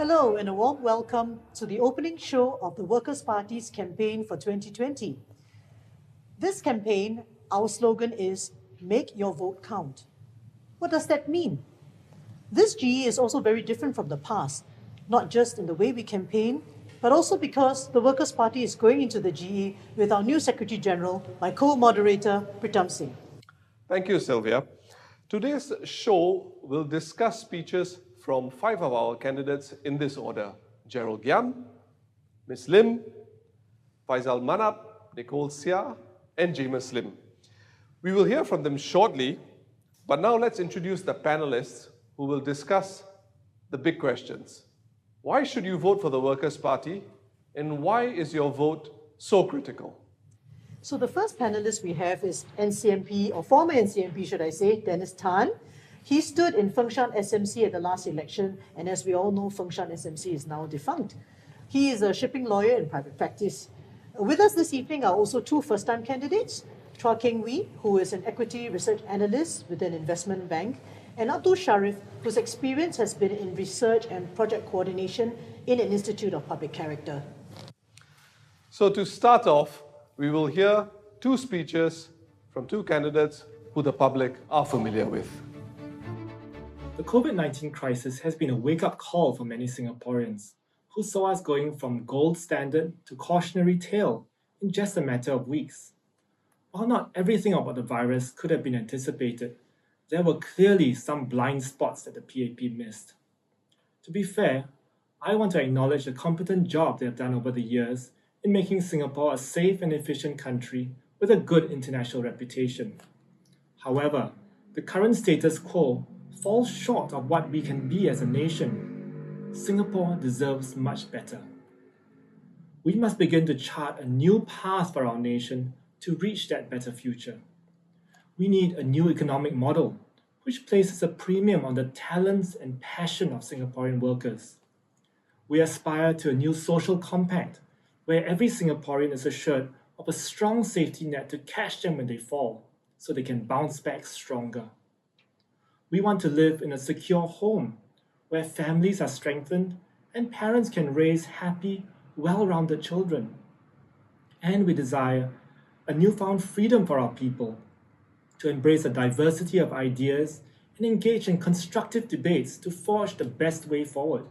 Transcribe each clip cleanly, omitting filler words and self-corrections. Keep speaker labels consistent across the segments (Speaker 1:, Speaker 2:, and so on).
Speaker 1: Hello and a warm welcome to the opening show of the Workers' Party's campaign for 2020. This campaign, our slogan is Make Your Vote Count. What does that mean? This GE is also very different from the past, not just in the way we campaign, but also because the Workers' Party is going into the GE with our new Secretary General, my co-moderator, Pritam Singh.
Speaker 2: Thank you, Sylvia. Today's show will discuss speeches from 5 of our candidates in this order: Gerald Giam, Ms. Lim, Faisal Manap, Nicole, Seah, and Jamus. We will hear from them shortly, but now let's introduce the panelists who will discuss the big questions. Why should you vote for the Workers' Party, and why is your vote so critical?
Speaker 1: So the first panelist we have is NCMP, or former NCMP, should I say, Dennis Tan. He stood in Fengshan SMC at the last election, and as we all know, Fengshan SMC is now defunct. He is a shipping lawyer in private practice. With us this evening are also 2 first-time candidates, Chua who is an equity research analyst with an investment bank, and Abdul Shariff, whose experience has been in research and project coordination in an Institute of Public Character.
Speaker 2: So to start off, we will hear 2 speeches from 2 candidates who the public are familiar with.
Speaker 3: The COVID-19 crisis has been a wake-up call for many Singaporeans who saw us going from gold standard to cautionary tale in just a matter of weeks. While not everything about the virus could have been anticipated, there were clearly some blind spots that the PAP missed. To be fair, I want to acknowledge the competent job they have done over the years in making Singapore a safe and efficient country with a good international reputation. However, the current status quo falls short of what we can be as a nation. Singapore deserves much better. We must begin to chart a new path for our nation to reach that better future. We need a new economic model which places a premium on the talents and passion of Singaporean workers. We aspire to a new social compact where every Singaporean is assured of a strong safety net to catch them when they fall so they can bounce back stronger. We want to live in a secure home where families are strengthened and parents can raise happy, well-rounded children. And we desire a newfound freedom for our people to embrace a diversity of ideas and engage in constructive debates to forge the best way forward.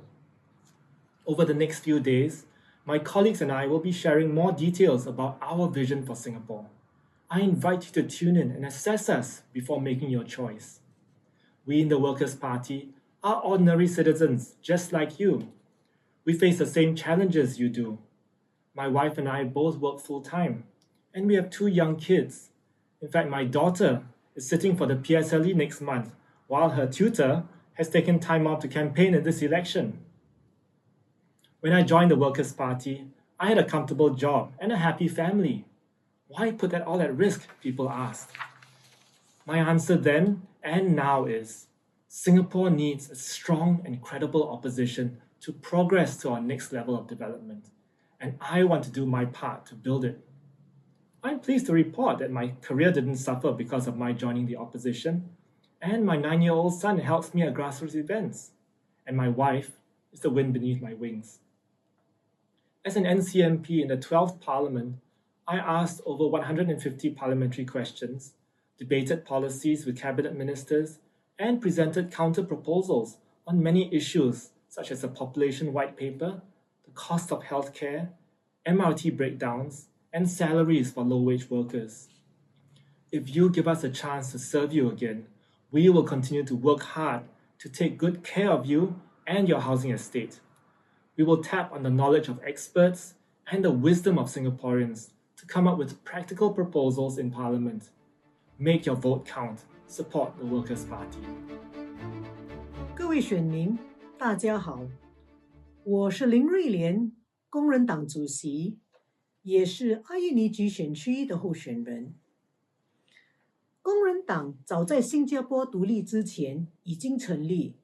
Speaker 3: Over the next few days, my colleagues and I will be sharing more details about our vision for Singapore. I invite you to tune in and assess us before making your choice. We in the Workers' Party are ordinary citizens just like you. We face the same challenges you do. My wife and I both work full-time, and we have 2 young kids. In fact, my daughter is sitting for the PSLE next month, while her tutor has taken time off to campaign in this election. When I joined the Workers' Party, I had a comfortable job and a happy family. Why put that all at risk, people asked. My answer then and now is, Singapore needs a strong and credible opposition to progress to our next level of development, and I want to do my part to build it. I'm pleased to report that my career didn't suffer because of my joining the opposition, and my 9-year-old son helps me at grassroots events, and my wife is the wind beneath my wings. As an NCMP in the 12th Parliament, I asked over 150 parliamentary questions, debated policies with cabinet ministers, and presented counter-proposals on many issues such as the population white paper, the cost of healthcare, MRT breakdowns, and salaries for low-wage workers. If you give us a chance to serve you again, we will continue to work hard to take good care of you and your housing estate. We will tap on the knowledge of experts and the wisdom of Singaporeans to come up with practical proposals in Parliament. Make your vote count. Support the Workers' Party.
Speaker 1: 各位选民，大家好，我是林瑞莲，工人党主席，也是阿育尼局选区的候选人。工人党早在新加坡独立之前已经成立，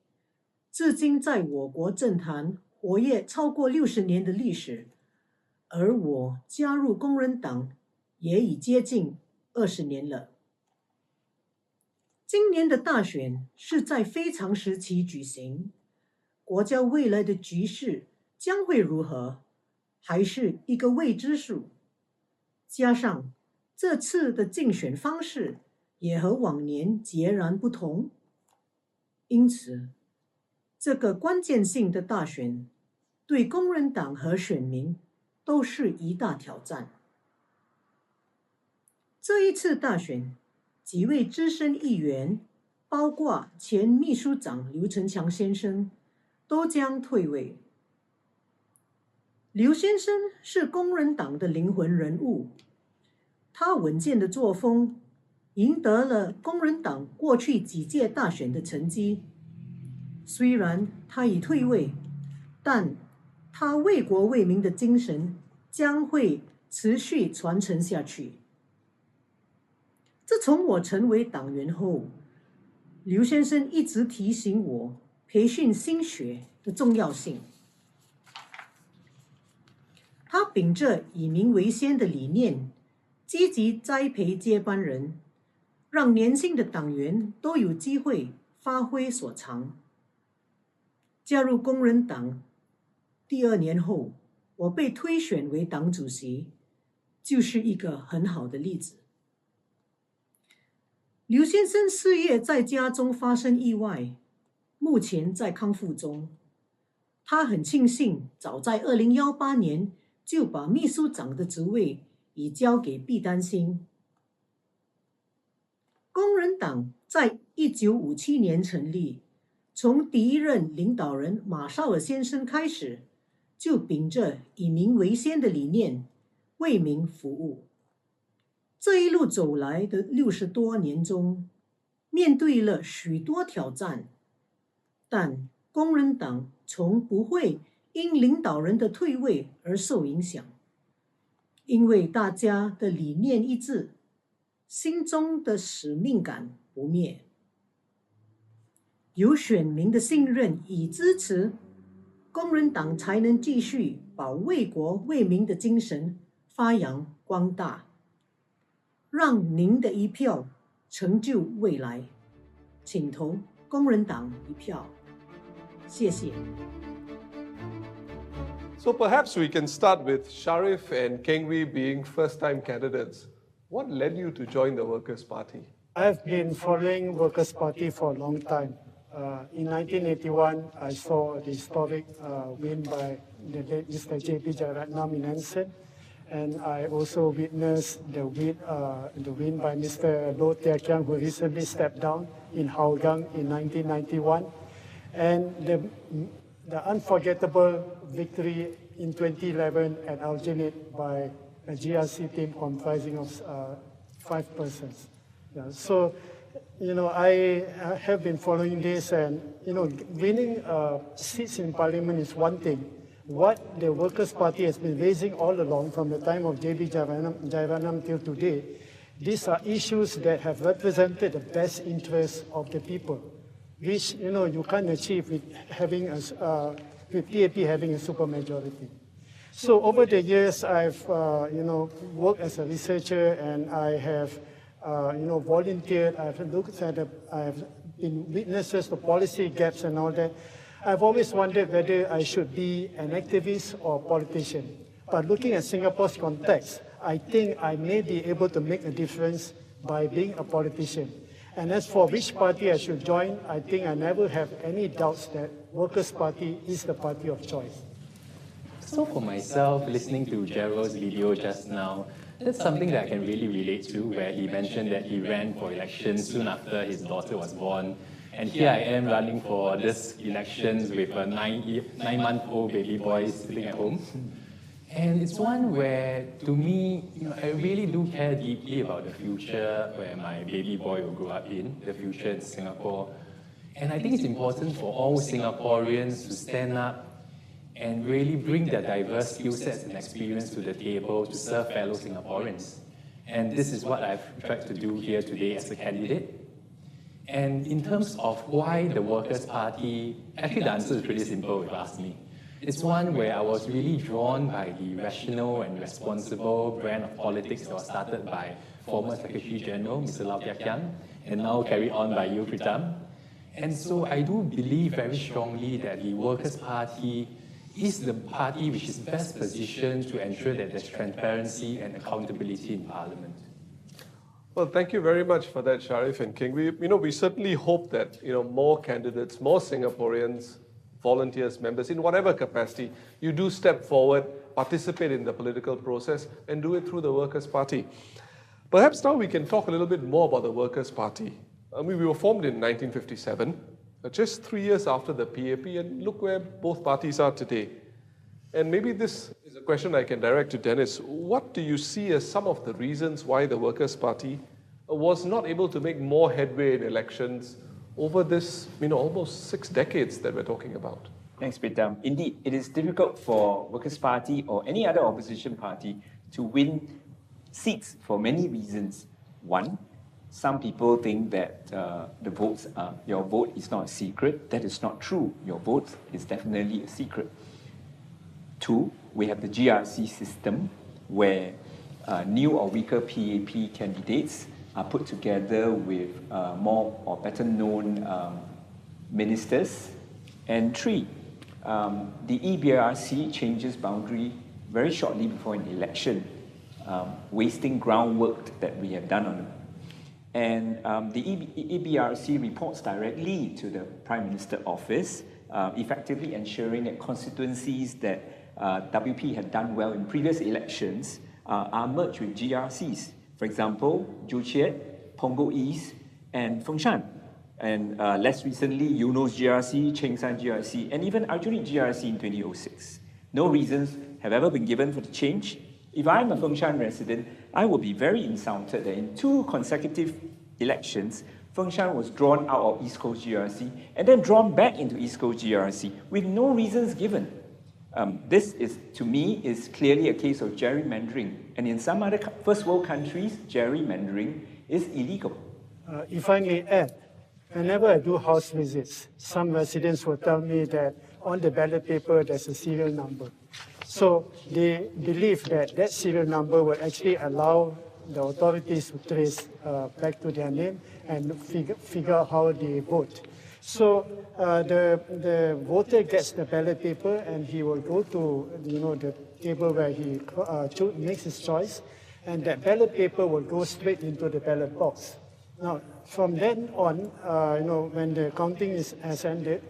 Speaker 1: 至今在我国政坛活跃超过60年的历史，而我加入工人党也已接近20年了。今年的大选是在非常时期举行，国家未来的局势将会如何，还是一个未知数。加上这次的竞选方式也和往年截然不同，因此这个关键性的大选对工人党和选民都是一大挑战。这一次大选，几位资深议员，包括前秘书长刘成强先生，都将退位。刘先生是工人党的灵魂人物，他稳健的作风赢得了工人党过去几届大选的成绩。虽然他已退位，但他为国为民的精神将会持续传承下去。自从我成为党员后，刘先生一直提醒我培训新血的重要性。他秉着以民为先的理念，积极栽培接班人，让年轻的党员都有机会发挥所长。加入工人党第2年后，我被推选为党主席，就是一个很好的例子。刘先生4月在家中发生意外，目前在康复中。他很庆幸早在2018年就把秘书长的职位已交给毕丹星。工人党在1957年成立，从第一任领导人马绍尔先生开始，就秉着以民为先的理念为民服务。这一路走来的60多年中，面对了许多挑战，但工人党从不会因领导人的退位而受影响，因为大家的理念一致，心中的使命感不灭。有选民的信任与支持，工人党才能继续把为国为民的精神发扬光大，让您的一票成就未来。请投工人党一票，谢谢。
Speaker 2: So perhaps we can start with Shariff and Kheng being first-time candidates. What led you to join the Workers' Party?
Speaker 4: I've been following Workers' Party for a long time. In 1981, I saw the historic win by the late Mr. J.P. Jeyaretnam in Anson, and I also witnessed the win by Mr. Loh Tia Kiang, who recently stepped down in Hougang in 1991, and the unforgettable victory in 2011 at Aljunied by a GRC team comprising of 5 persons. Yeah, so, I have been following this, and, winning seats in Parliament is one thing. What the Workers' Party has been raising all along from the time of J.B. Jeyaretnam till today, these are issues that have represented the best interests of the people, which, you can't achieve with with PAP having a supermajority. So over the years, I've, worked as a researcher, and I have, volunteered. I've looked at I've been witnesses to policy gaps and all that. I've always wondered whether I should be an activist or a politician. But looking at Singapore's context, I think I may be able to make a difference by being a politician. And as for which party I should join, I think I never have any doubts that Workers' Party is the party of choice.
Speaker 5: So for myself, listening to Gerald's video just now, that's something that I can really relate to, where he mentioned that he ran for election soon after his daughter was born. And here I am running for this elections with a 9-month-old baby boy sitting at home. And it's one where, to me, I really do care deeply about the future where my baby boy will grow up in, the future in Singapore. And I think it's important for all Singaporeans to stand up and really bring their diverse skill sets and experience to the table to serve fellow Singaporeans. And this is what I've tried to do here today as a candidate. And in terms of why the Workers' Party, actually the answer is pretty simple if you ask me. It's one where I was really drawn by the rational and responsible brand of politics that was started by former Secretary General, Mr. Loh Tia Kiang, and now carried on by you, Pritam. And so I do believe very strongly that the Workers' Party is the party which is best positioned to ensure that there's transparency and accountability in Parliament.
Speaker 2: Well, thank you very much for that, Shariff and Kheng. We certainly hope that more candidates, more Singaporeans, volunteers, members, in whatever capacity, you do step forward, participate in the political process, and do it through the Workers' Party. Perhaps now we can talk a little bit more about the Workers' Party. We were formed in 1957, just 3 years after the PAP, and look where both parties are today. And maybe this is a question I can direct to Dennis. What do you see as some of the reasons why the Workers' Party was not able to make more headway in elections over this, almost 6 decades that we're talking about?
Speaker 6: Thanks, Pritam. Indeed, it is difficult for Workers' Party or any other opposition party to win seats for many reasons. One, some people think that your vote is not a secret. That is not true. Your vote is definitely a secret. Two, we have the GRC system where new or weaker PAP candidates are put together with more or better known ministers. And three, the EBRC changes boundary very shortly before an election, wasting groundwork that we have done on them. And the EBRC reports directly to the Prime Minister office, effectively ensuring that constituencies that WP had done well in previous elections are merged with GRCs. For example, Juqiat, Punggol East, and Fengshan. And less recently, Eunos GRC, Chengshan GRC, and even Aljunied GRC in 2006. No reasons have ever been given for the change. If I'm a Fengshan resident, I would be very insulted that in 2 consecutive elections, Fengshan was drawn out of East Coast GRC and then drawn back into East Coast GRC with no reasons given. This is, to me, is clearly a case of gerrymandering. And in some other first world countries, gerrymandering is illegal.
Speaker 4: If I may add, whenever I do house visits, some residents will tell me that on the ballot paper there's a serial number. So they believe that that serial number will actually allow the authorities to trace back to their name and figure out how they vote. So the voter gets the ballot paper and he will go to the table where he makes his choice, and that ballot paper will go straight into the ballot box. Now, from then on, when the counting has ended,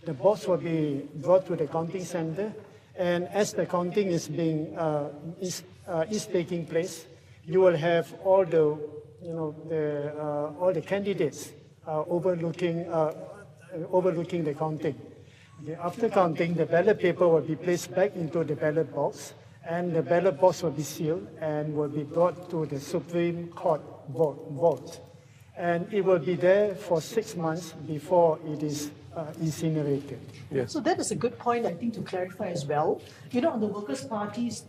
Speaker 4: the box will be brought to the counting center, and as the counting is taking place, you will have all the all the candidates overlooking the counting. Okay, after counting, the ballot paper will be placed back into the ballot box, and the ballot box will be sealed and will be brought to the Supreme Court vault. And it will be there for 6 months before it is incinerated.
Speaker 2: Yes.
Speaker 1: So that is a good point, I think, to clarify as well. On the Workers' Party's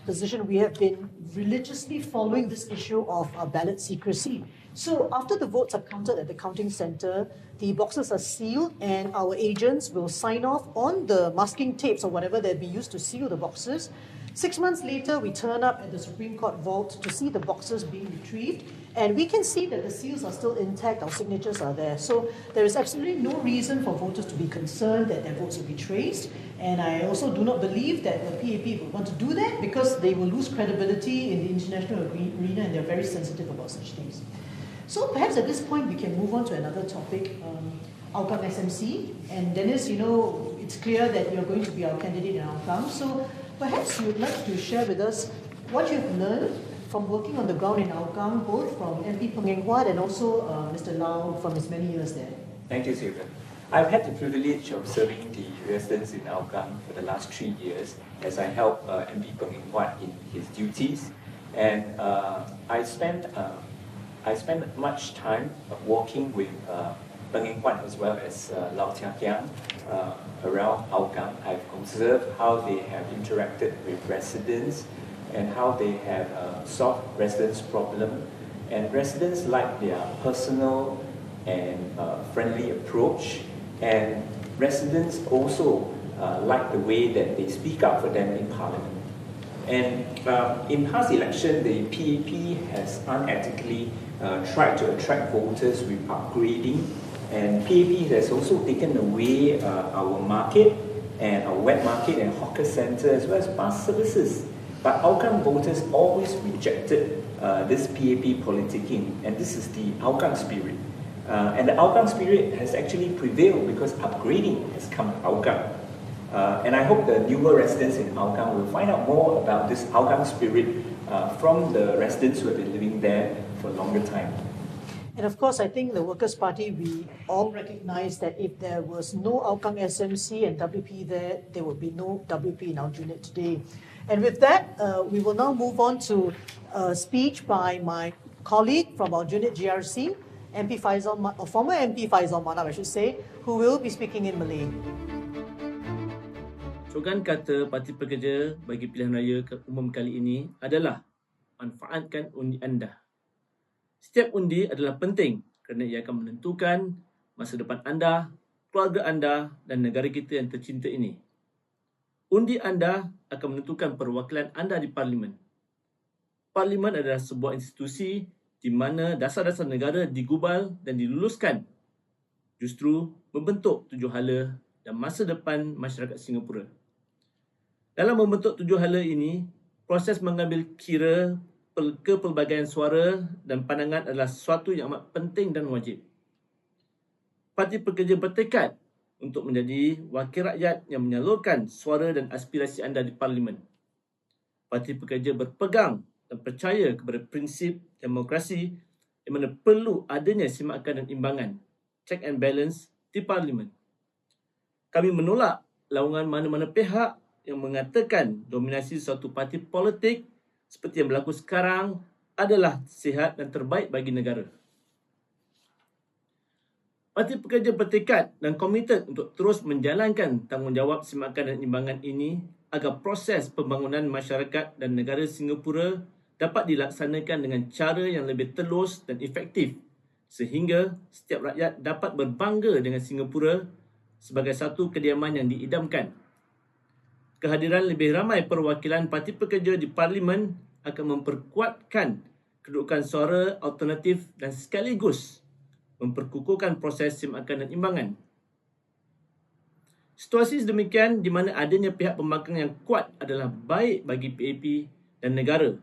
Speaker 1: position, we have been religiously following this issue of ballot secrecy. So after the votes are counted at the counting center, the boxes are sealed and our agents will sign off on the masking tapes or whatever that be used to seal the boxes. 6 months later, we turn up at the Supreme Court vault to see the boxes being retrieved, and we can see that the seals are still intact, our signatures are there. So there is absolutely no reason for voters to be concerned that their votes will be traced. And I also do not believe that the PAP would want to do that because they will lose credibility in the international arena and they're very sensitive about such things. So perhaps at this point we can move on to another topic, Hougang SMC. And Dennis, it's clear that you're going to be our candidate in Hougang. So perhaps you would like to share with us what you've learned from working on the ground in Hougang, both from MP Peng and also Mr. Lau from his many years there.
Speaker 6: Thank you, Sylvia. I've had the privilege of serving the residents in Hougang for the last 3 years as I help MP Peng in his duties. And I spent much time working with Peng as well as Lau Chia Kiang around Hougang. I've observed how they have interacted with residents and how they have solved residents' problem. And residents like their personal and friendly approach. And residents also like the way that they speak up for them in Parliament. And in past election, the PAP has unethically tried to attract voters with upgrading And PAP has also taken away our market and our wet market and hawker centre as well as bus services. But Hougang voters always rejected this PAP politicking, and this is the Hougang spirit. And the Hougang spirit has actually prevailed because upgrading has come to Hougang. And I hope the newer residents in Hougang will find out more about this Hougang spirit from the residents who have been living there for a longer time.
Speaker 1: And of course, I think the Workers' Party, we all recognize that if there was no Hougang SMC and WP there, there would be no WP in our unit today. And with that, we will now move on to a speech by my colleague from our unit GRC, MP Faisal, or former MP Faisal Manap, I should say, who will be speaking in Malay.
Speaker 7: Slogan kata Parti Pekerja bagi pilihan raya umum kali ini adalah manfaatkan undi anda. Setiap undi adalah penting kerana ia akan menentukan masa depan anda, keluarga anda dan negara kita yang tercinta ini. Undi anda akan menentukan perwakilan anda di Parlimen. Parlimen adalah sebuah institusi di mana dasar-dasar negara digubal dan diluluskan, justru membentuk 7 hala dan masa depan masyarakat Singapura. Dalam membentuk 7 hala ini, proses mengambil kira kepelbagaian suara dan pandangan adalah sesuatu yang amat penting dan wajib. Parti Pekerja bertekad untuk menjadi wakil rakyat yang menyalurkan suara dan aspirasi anda di Parlimen. Parti Pekerja berpegang dan percaya kepada prinsip demokrasi di mana perlu adanya simakan dan imbangan, check and balance di Parlimen. Kami menolak lawangan mana-mana pihak yang mengatakan dominasi suatu parti politik seperti yang berlaku sekarang adalah sihat dan terbaik bagi negara. Parti Pekerja bertekad dan komited untuk terus menjalankan tanggungjawab simakan dan imbangan ini agar proses pembangunan masyarakat dan negara Singapura dapat dilaksanakan dengan cara yang lebih telus dan efektif sehingga setiap rakyat dapat berbangga dengan Singapura sebagai satu kediaman yang diidamkan. Kehadiran lebih ramai perwakilan Parti Pekerja di Parlimen akan memperkuatkan kedudukan suara alternatif dan sekaligus memperkukuhkan proses simakan dan imbangan. Situasi sedemikian di mana adanya pihak pembangkang yang kuat adalah baik bagi PAP dan negara,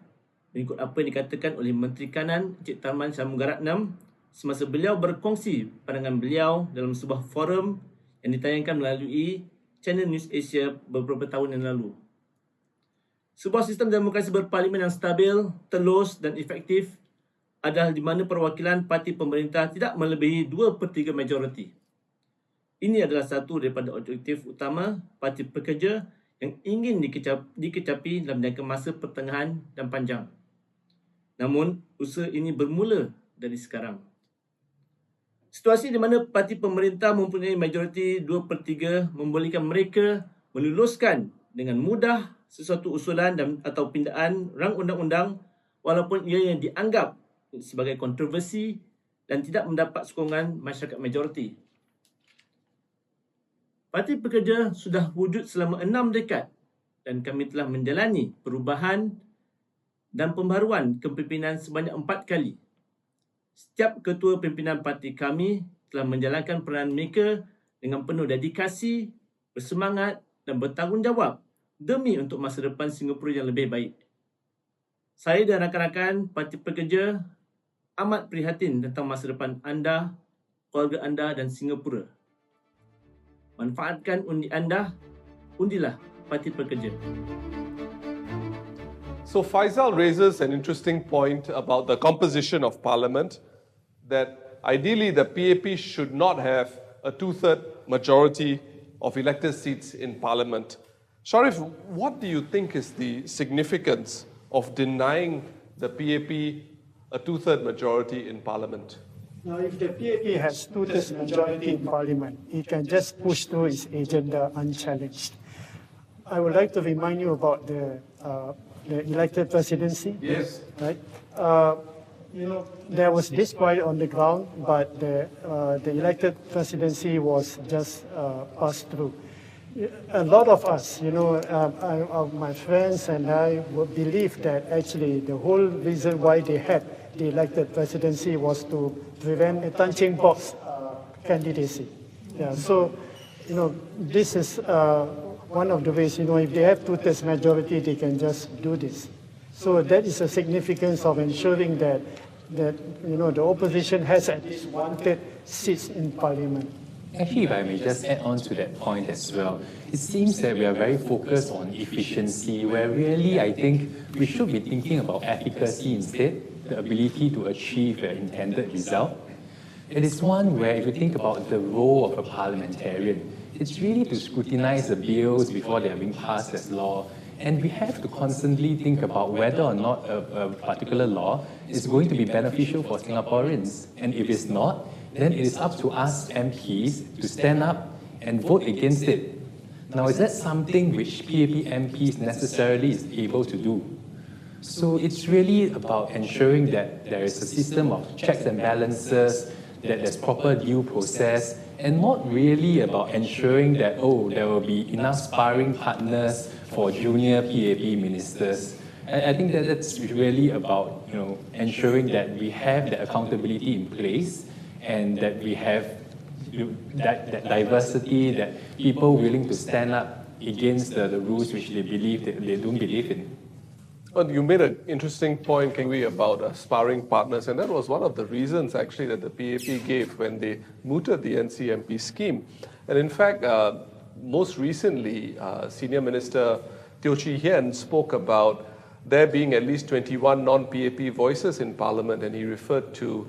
Speaker 7: mengikut apa yang dikatakan oleh Menteri Kanan Encik Tharman Shanmugaratnam semasa beliau berkongsi pandangan beliau dalam sebuah forum yang ditayangkan melalui Channel News Asia beberapa tahun yang lalu. Sebuah sistem demokrasi berparlimen yang stabil, telus dan efektif adalah di mana perwakilan parti pemerintah tidak melebihi 2/3 majoriti. Ini adalah satu daripada objektif utama Parti Pekerja yang ingin dikecapi dalam jangka masa pertengahan dan panjang. Namun, usaha ini bermula dari sekarang. Situasi di mana parti pemerintah mempunyai majoriti 2/3 membolehkan mereka meluluskan dengan mudah sesuatu usulan atau pindaan rang undang-undang walaupun ia yang dianggap sebagai kontroversi dan tidak mendapat sokongan masyarakat majoriti. Parti Pekerja sudah wujud selama 6 dekad dan kami telah menjalani perubahan dan pembaharuan kepimpinan sebanyak 4 kali. Setiap ketua pimpinan parti kami telah menjalankan peranan mereka dengan penuh dedikasi, bersemangat dan bertanggungjawab demi untuk masa depan Singapura yang lebih baik. Saya dan rakan-rakan Parti Pekerja amat prihatin tentang masa depan anda, keluarga anda dan Singapura. Manfaatkan undi anda, undilah Parti Pekerja.
Speaker 2: So Faisal raises an interesting point about the composition of Parliament, that ideally the PAP should not have a 2/3 majority of elected seats in Parliament. Shariff, what do you think is the significance of denying the PAP a 2/3 majority in Parliament?
Speaker 4: Now, if the PAP has 2/3 majority in Parliament, it can just push through its agenda unchallenged. I would like to remind you about the elected presidency.
Speaker 2: Yes.
Speaker 4: Right. There was disquiet on the ground, but the elected presidency was just passed through. A lot of us, my friends and I would believe that actually the whole reason why they had the elected presidency was to prevent a punching box candidacy. Yeah, so, this is one of the ways, if they have 2/3 majority, they can just do this. So that is the significance of ensuring that the opposition has at least 1/3 seats in Parliament.
Speaker 5: Actually, if I may just add on to that point as well, it seems that we are very focused on efficiency, where really I think we should be thinking about efficacy instead, the ability to achieve the intended result. It is one where if you think about the role of a parliamentarian, it's really to scrutinize the bills before they are being passed as law. And we have to constantly think about whether or not a particular law is going to be beneficial for Singaporeans. And if it's not, then it is up to us MPs to stand up and vote against it. Now, is that something which PAP MPs necessarily is able to do? So it's really about ensuring that there is a system of checks and balances, that there's proper due process, and not really about ensuring that, there will be enough sparring partners for junior PAP ministers. I think that that's really about, ensuring that we have the accountability in place and that we have that diversity, that people willing to stand up against the rules which they believe that they don't believe in.
Speaker 2: Well, you made an interesting point, Kheng, about sparring partners, and that was one of the reasons actually that the PAP gave when they mooted the NCMP scheme. And in fact, most recently, Senior Minister Teo Chee Hean spoke about there being at least 21 non-PAP voices in Parliament, and he referred to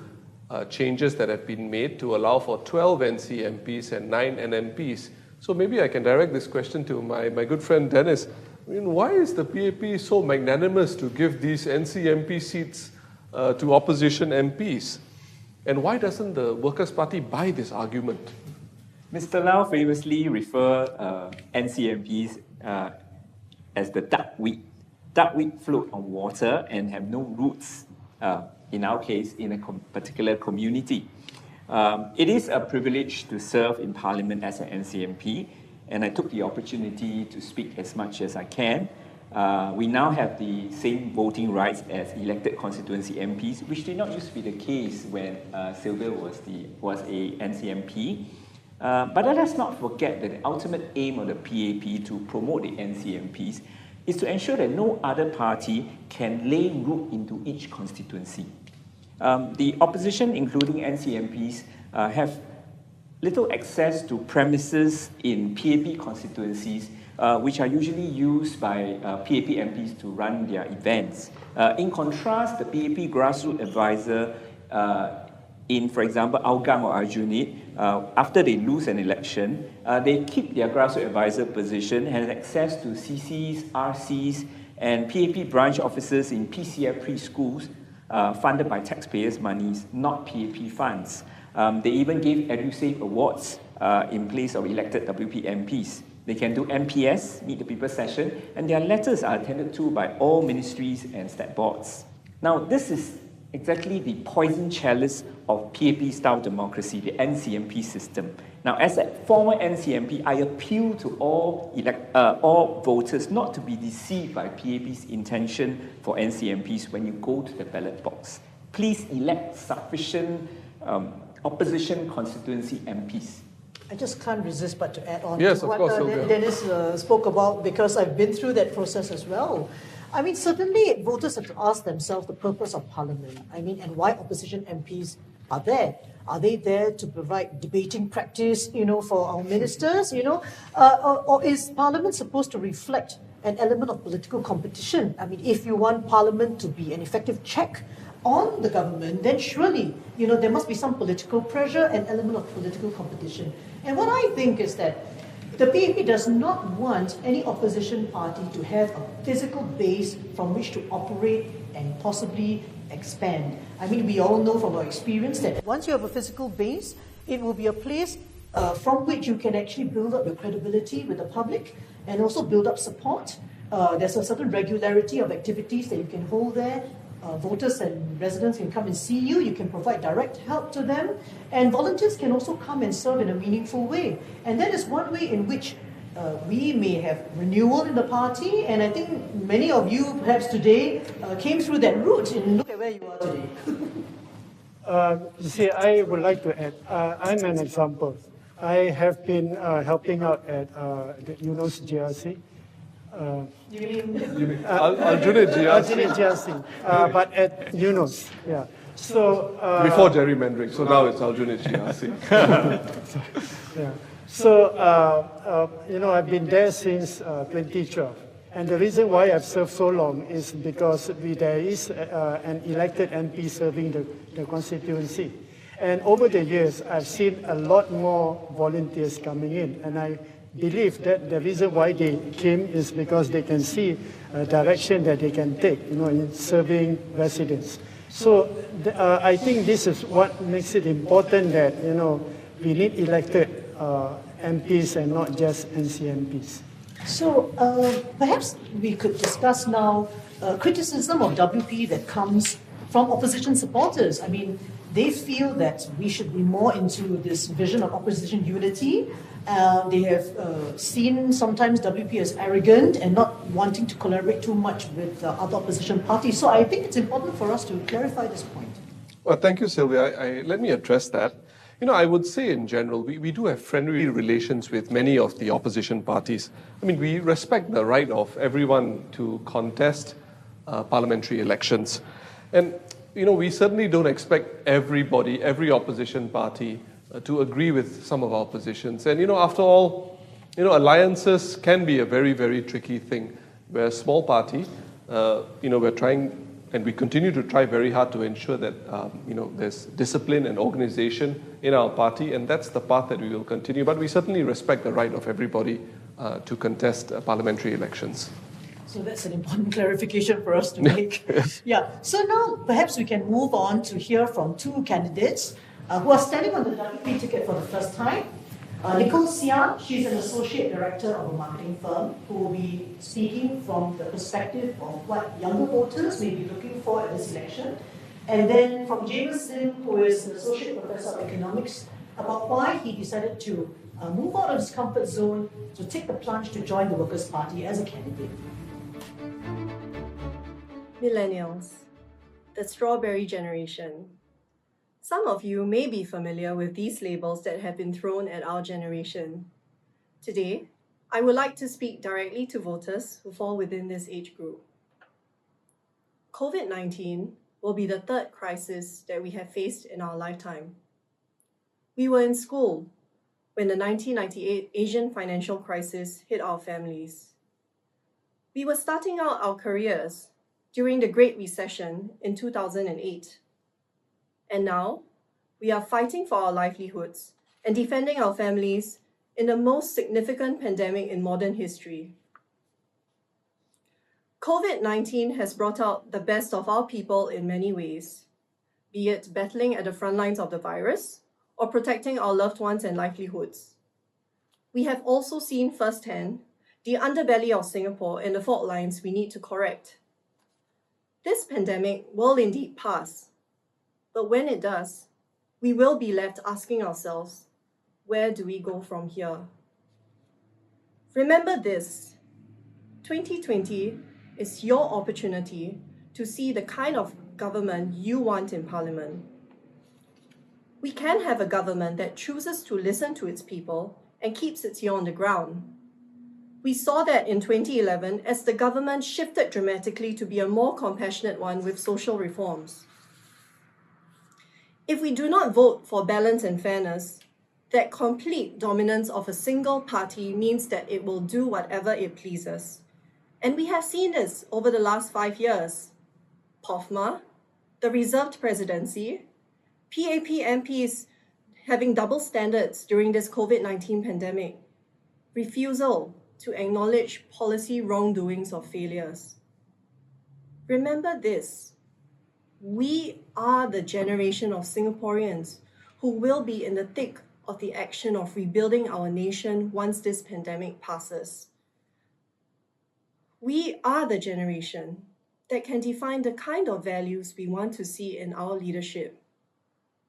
Speaker 2: changes that have been made to allow for 12 NCMPs and 9 NMPs. So maybe I can direct this question to my good friend Dennis. Why is the PAP so magnanimous to give these NCMP seats to opposition MPs? And why doesn't the Workers' Party buy this argument?
Speaker 6: Mr. Lau famously referred NCMPs as the duckweed. Duckweed float on water and have no roots, in our case, in a particular community. It is a privilege to serve in Parliament as an NCMP, and I took the opportunity to speak as much as I can. We now have the same voting rights as elected constituency MPs, which did not used to be the case when Sylvia was a NCMP. But let us not forget that the ultimate aim of the PAP to promote the NCMPs is to ensure that no other party can lay root into each constituency. The opposition, including NCMPs, have little access to premises in PAP constituencies, which are usually used by PAP MPs to run their events. In contrast, the PAP grassroots advisor in, for example, Hougang or Aljunied, after they lose an election, they keep their grassroots advisor position and have access to CCs, RCs, and PAP branch officers in PCF preschools funded by taxpayers' monies, not PAP funds. They even gave EduSave awards in place of elected WP MPs. They can do MPS, Meet the People session, and their letters are attended to by all ministries and state boards. Now, this is exactly the poison chalice of PAP-style democracy, the NCMP system. Now, as a former NCMP, I appeal to all voters not to be deceived by PAP's intention for NCMPs when you go to the ballot box. Please elect sufficient opposition constituency MPs.
Speaker 1: I just can't resist but to add on
Speaker 2: to
Speaker 1: what Dennis spoke about, because I've been through that process as well. I mean, certainly voters have to ask themselves the purpose of Parliament. And why opposition MPs are there. Are they there to provide debating practice, for our ministers, or is Parliament supposed to reflect an element of political competition? I mean, if you want Parliament to be an effective check on the government, then surely, there must be some political pressure and element of political competition. And what I think is that the PAP does not want any opposition party to have a physical base from which to operate and possibly expand. I mean, we all know from our experience that once you have a physical base, it will be a place from which you can actually build up your credibility with the public and also build up support. There's a certain regularity of activities that you can hold there. Voters and residents can come and see you. You can provide direct help to them. And volunteers can also come and serve in a meaningful way. And that is one way in which we may have renewal in the party. And I think many of you, perhaps today, came through that route. And look at where you are today.
Speaker 4: You see, I would like to add, I'm an example. I have been helping out at the UNOS GRC.
Speaker 2: Alternate
Speaker 4: Alternate
Speaker 2: GRC.
Speaker 4: GRC, but at UNOS, yeah. So
Speaker 2: Before gerrymandering, so now it's alternate GRC.
Speaker 4: yeah. So I've been there since 2012. And the reason why I've served so long is because there is an elected MP serving the constituency. And over the years, I've seen a lot more volunteers coming in. And I believe that the reason why they came is because they can see a direction that they can take, in serving residents. So I think this is what makes it important that, we need elected MPs and not just NCMPs.
Speaker 1: So perhaps we could discuss now criticism of WP that comes from opposition supporters. I mean, they feel that we should be more into this vision of opposition unity. They have seen sometimes WP as arrogant and not wanting to collaborate too much with other opposition parties. So I think it's important for us to clarify this point.
Speaker 2: Well, thank you, Sylvia. Let me address that. I would say in general, we do have friendly relations with many of the opposition parties. I mean, we respect the right of everyone to contest parliamentary elections. And, we certainly don't expect everybody, every opposition party to agree with some of our positions. And, after all, alliances can be a very, very tricky thing. We're a small party, we're trying, and we continue to try very hard to ensure that, there's discipline and organization in our party, and that's the path that we will continue. But we certainly respect the right of everybody to contest parliamentary elections.
Speaker 1: So that's an important clarification for us to make. Yeah. So now perhaps we can move on to hear from two candidates who are standing on the WP ticket for the first time. Nicole Seah, she's an associate director of a marketing firm who will be speaking from the perspective of what younger voters may be looking for at this election. And then from Jamus, who is an associate professor of economics, about why he decided to move out of his comfort zone to take the plunge to join the Workers' Party as a candidate.
Speaker 8: Millennials, the strawberry generation. Some of you may be familiar with these labels that have been thrown at our generation. Today, I would like to speak directly to voters who fall within this age group. COVID-19 will be the third crisis that we have faced in our lifetime. We were in school when the 1998 Asian financial crisis hit our families. We were starting out our careers during the Great Recession in 2008. And now, we are fighting for our livelihoods and defending our families in the most significant pandemic in modern history. COVID-19 has brought out the best of our people in many ways, be it battling at the front lines of the virus or protecting our loved ones and livelihoods. We have also seen firsthand the underbelly of Singapore and the fault lines we need to correct. This pandemic will indeed pass, but when it does, we will be left asking ourselves, where do we go from here? Remember this, 2020 is your opportunity to see the kind of government you want in Parliament. We can have a government that chooses to listen to its people and keeps its ear on the ground. We saw that in 2011 as the government shifted dramatically to be a more compassionate one with social reforms. If we do not vote for balance and fairness, that complete dominance of a single party means that it will do whatever it pleases. And we have seen this over the last 5 years. POFMA, the reserved presidency, PAP MPs having double standards during this COVID-19 pandemic, refusal to acknowledge policy wrongdoings or failures. Remember this, we are the generation of Singaporeans who will be in the thick of the action of rebuilding our nation once this pandemic passes. We are the generation that can define the kind of values we want to see in our leadership.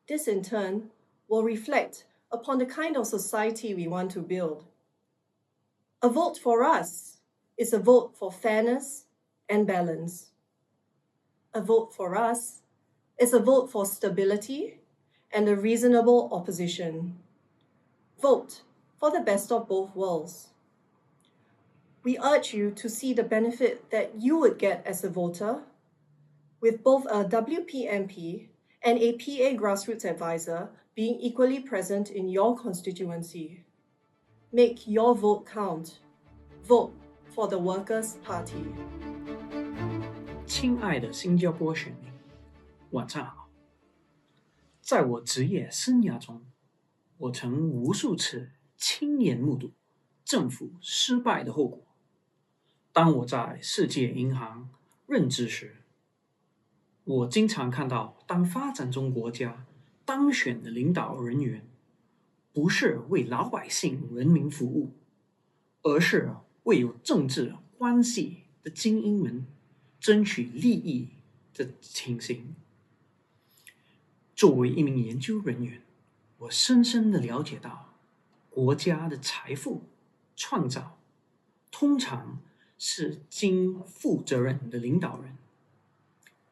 Speaker 8: This in turn will reflect upon the kind of society we want to build. A vote for us is a vote for fairness and balance. A vote for us is a vote for stability and a reasonable opposition. Vote for the best of both worlds. We urge you to see the benefit that you would get as a voter with both a WP MP and a PA grassroots advisor being equally present in your constituency. Make your vote count. Vote for the Workers' Party.
Speaker 9: 亲爱的新加坡选民，晚上好。在我职业生涯中，我曾无数次亲眼目睹政府失败的后果。当我在世界银行任职时，我经常看到，当发展中国家当选的领导人员，不是为老百姓人民服务，而是为有政治关系的精英们争取利益的情形。作为一名研究人员，我深深地了解到，国家的财富创造通常是经负责任的领导人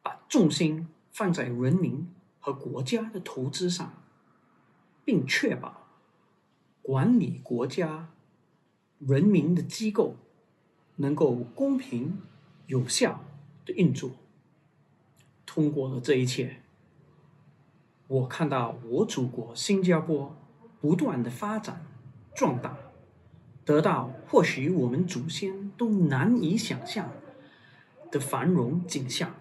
Speaker 9: 把重心放在人民和国家的投资上，并确保管理国家人民的机构能够公平有效的运作。通过了这一切，我看到我祖国新加坡不断的发展壮大，得到或许我们祖先都难以想象的繁荣景象。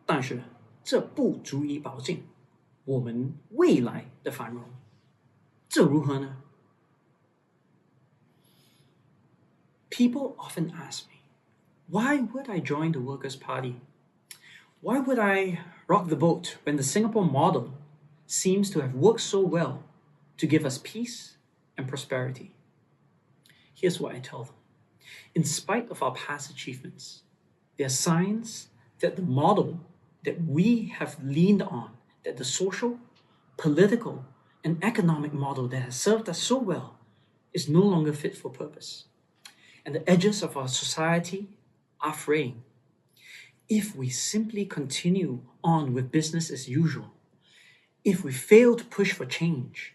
Speaker 9: 但是这不足以保证我们未来的繁荣。这如何呢？ People often ask me, why would I join the Workers' Party? Why would I rock the boat when the Singapore model seems to have worked so well to give us peace and prosperity? Here's what I tell them. In spite of our past achievements, there are signs that the model that we have leaned on, that the social, political, and economic model that has served us so well is no longer fit for purpose. And the edges of our society are fraying. If we simply continue on with business as usual, if we fail to push for change,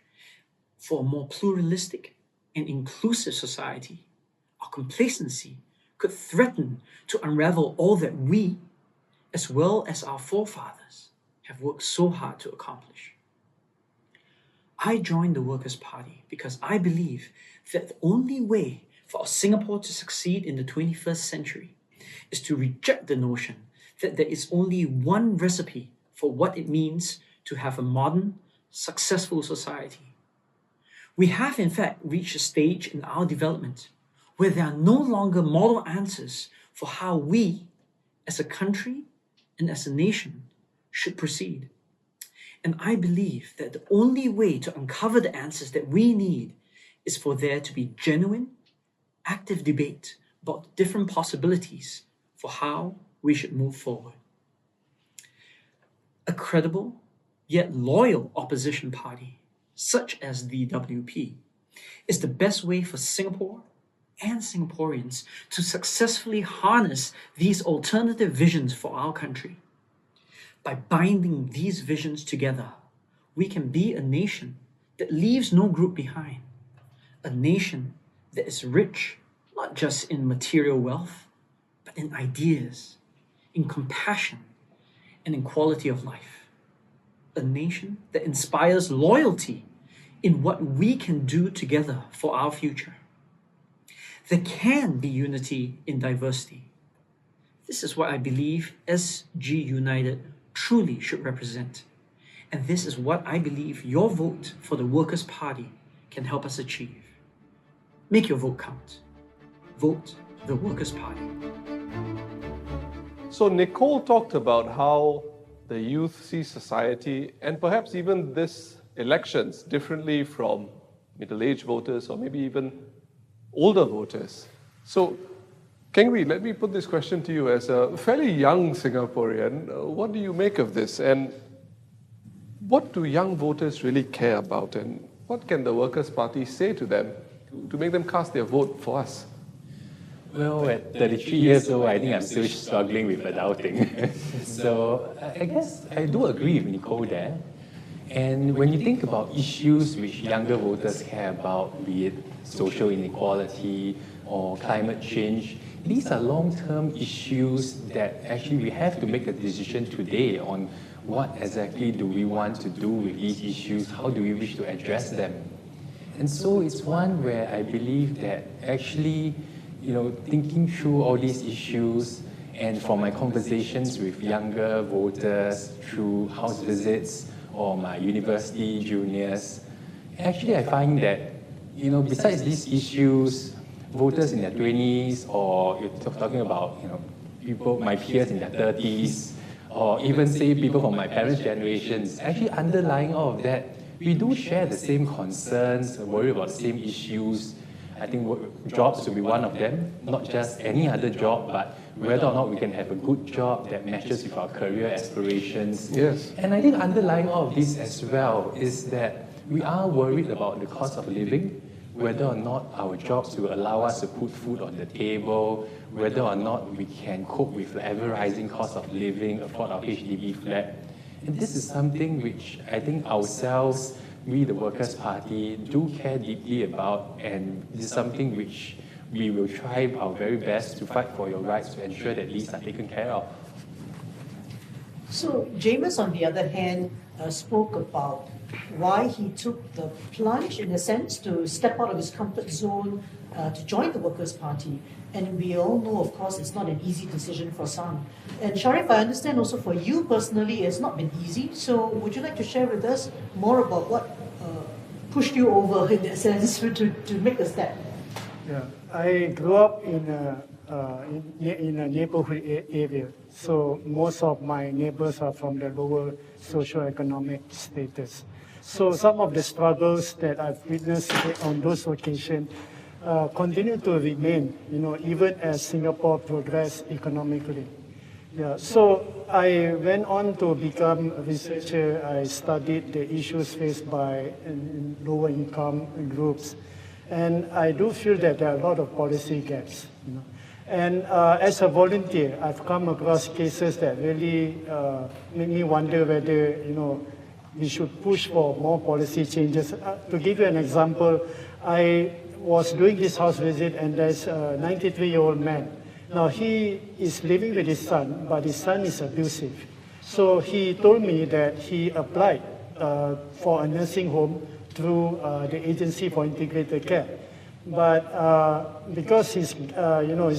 Speaker 9: for a more pluralistic and inclusive society, our complacency could threaten to unravel all that we, as well as our forefathers, have worked so hard to accomplish. I joined the Workers' Party because I believe that the only way for Singapore to succeed in the 21st century is to reject the notion that there is only one recipe for what it means to have a modern, successful society. We have in fact reached a stage in our development where there are no longer model answers for how we, as a country and as a nation, should proceed. And I believe that the only way to uncover the answers that we need is for there to be genuine, active debate about different possibilities for how we should move forward. A credible yet loyal opposition party, such as the WP, is the best way for Singapore and Singaporeans to successfully harness these alternative visions for our country. By binding these visions together, we can be a nation that leaves no group behind, a nation that is rich not just in material wealth, but in ideas, in compassion, and in quality of life. A nation that inspires loyalty in what we can do together for our future. There can be unity in diversity. This is what I believe SG United truly should represent. And this is what I believe your vote for the Workers' Party can help us achieve. Make your vote count. Vote the Workers' Party.
Speaker 2: So Nicole talked about how the youth see society and perhaps even this elections differently from middle-aged voters or maybe even older voters. So Kheng, let me put this question to you as a fairly young Singaporean. What do you make of this? And what do young voters really care about? And what can the Workers' Party say to them to make them cast their vote for us?
Speaker 5: Well, at 33 years old, I think I'm still struggling with adulting. So I guess I do agree with Nicole there. And when you think about issues which younger voters care about, be it social inequality or climate change, these are long-term issues that actually we have to make a decision today on what exactly do we want to do with these issues, how do we wish to address them. And so it's one where I believe that actually, thinking through all these issues, and from my conversations with younger voters through house visits or my university juniors, actually I find that, besides these issues, voters in their 20s, or you're talking about, people, my peers in their 30s, or even say people from my parents' generations, actually underlying all of that, we do share the same concerns, worry about the same issues. I think jobs will be one of them, not just any other job, but whether or not we can have a good job that matches with our career aspirations.
Speaker 2: Yes.
Speaker 5: And I think underlying all of this as well is that we are worried about the cost of living, whether or not our jobs will allow us to put food on the table, whether or not we can cope with the ever-rising cost of living, afford our HDB flat. And this is something which I think ourselves, we the Workers' Party, do care deeply about, and this is something which we will try our very best to fight for your rights to ensure that these are taken care of.
Speaker 1: So Jamus, on the other hand, spoke about why he took the plunge, in a sense, to step out of his comfort zone to join the Workers' Party. And we all know, of course, it's not an easy decision for some. And Shariff, I understand also for you personally, it's not been easy. So would you like to share with us more about what pushed you over, in that sense, to make the step?
Speaker 4: Yeah, I grew up in a neighborhood area. So most of my neighbors are from the lower socioeconomic status. So some of the struggles that I've witnessed on those occasions continue to remain, even as Singapore progressed economically. Yeah, so I went on to become a researcher. I studied the issues faced by lower income groups. And I do feel that there are a lot of policy gaps. And as a volunteer, I've come across cases that really make me wonder whether, we should push for more policy changes. To give you an example, I was doing this house visit, and there's a 93-year-old man. Now, he is living with his son, but his son is abusive. So he told me that he applied for a nursing home through the Agency for Integrated Care. But because his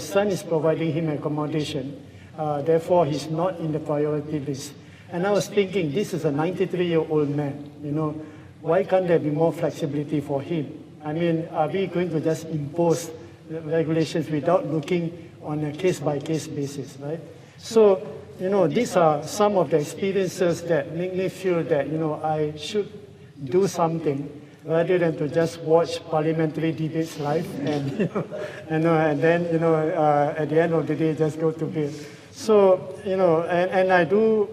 Speaker 4: son is providing him accommodation, therefore he's not in the priority list. And I was thinking, this is a 93-year-old man, why can't there be more flexibility for him? I mean, are we going to just impose regulations without looking on a case-by-case basis, right? So, these are some of the experiences that make me feel that, I should do something rather than to just watch parliamentary debates live and, and then, at the end of the day, just go to bed. So, and I do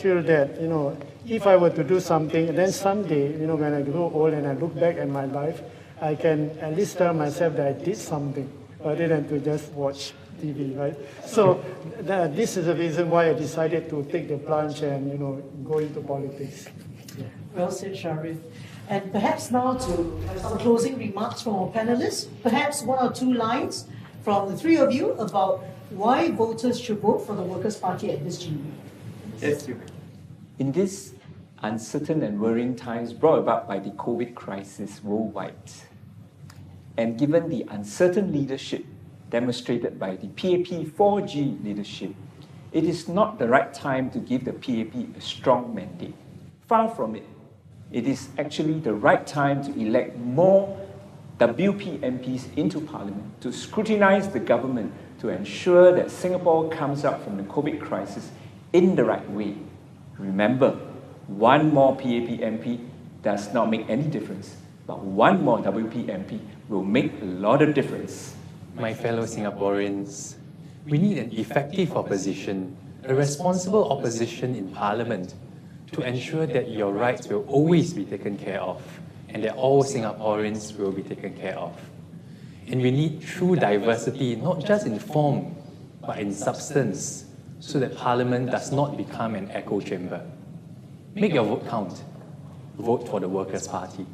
Speaker 4: feel that, if I were to do something, then someday, when I grow old and I look back at my life, I can at least tell myself that I did something rather than to just watch TV, right? So this is the reason why I decided to take the plunge and, go into politics.
Speaker 1: Yeah. Well said, Shariff. And perhaps now to some closing remarks from our panelists, perhaps one or two lines from the three of you about why voters should vote for the Workers' Party at this GE.
Speaker 6: Yes. In these uncertain and worrying times brought about by the COVID crisis worldwide, and given the uncertain leadership demonstrated by the PAP 4G leadership, it is not the right time to give the PAP a strong mandate. Far from it. It is actually the right time to elect more WP MPs into Parliament to scrutinise the government to ensure that Singapore comes out from the COVID crisis in the right way. Remember, one more PAP MP does not make any difference, but one more WP MP will make a lot of difference.
Speaker 5: My fellow Singaporeans, we need an effective opposition, a responsible opposition in Parliament to ensure that your rights will always be taken care of and that all Singaporeans will be taken care of. And we need true diversity, not just in form, but in substance, so that Parliament does not become an echo chamber. Make your vote count. Vote for the Workers' Party.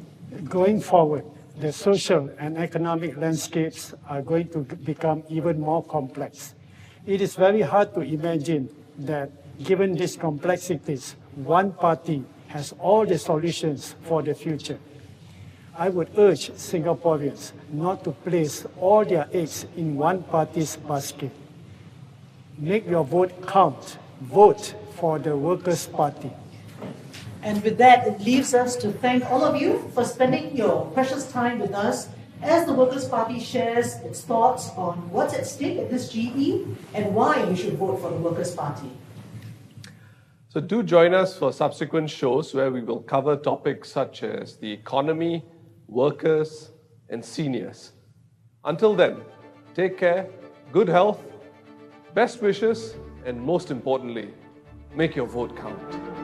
Speaker 4: Going forward, the social and economic landscapes are going to become even more complex. It is very hard to imagine that, given these complexities, one party has all the solutions for the future. I would urge Singaporeans not to place all their eggs in one party's basket. Make your vote count. Vote for the Workers' Party.
Speaker 1: And with that, it leaves us to thank all of you for spending your precious time with us as the Workers' Party shares its thoughts on what's at stake at this GE and why you should vote for the Workers' Party.
Speaker 2: So do join us for subsequent shows where we will cover topics such as the economy, workers, and seniors. Until then, take care, good health, best wishes, and most importantly, make your vote count.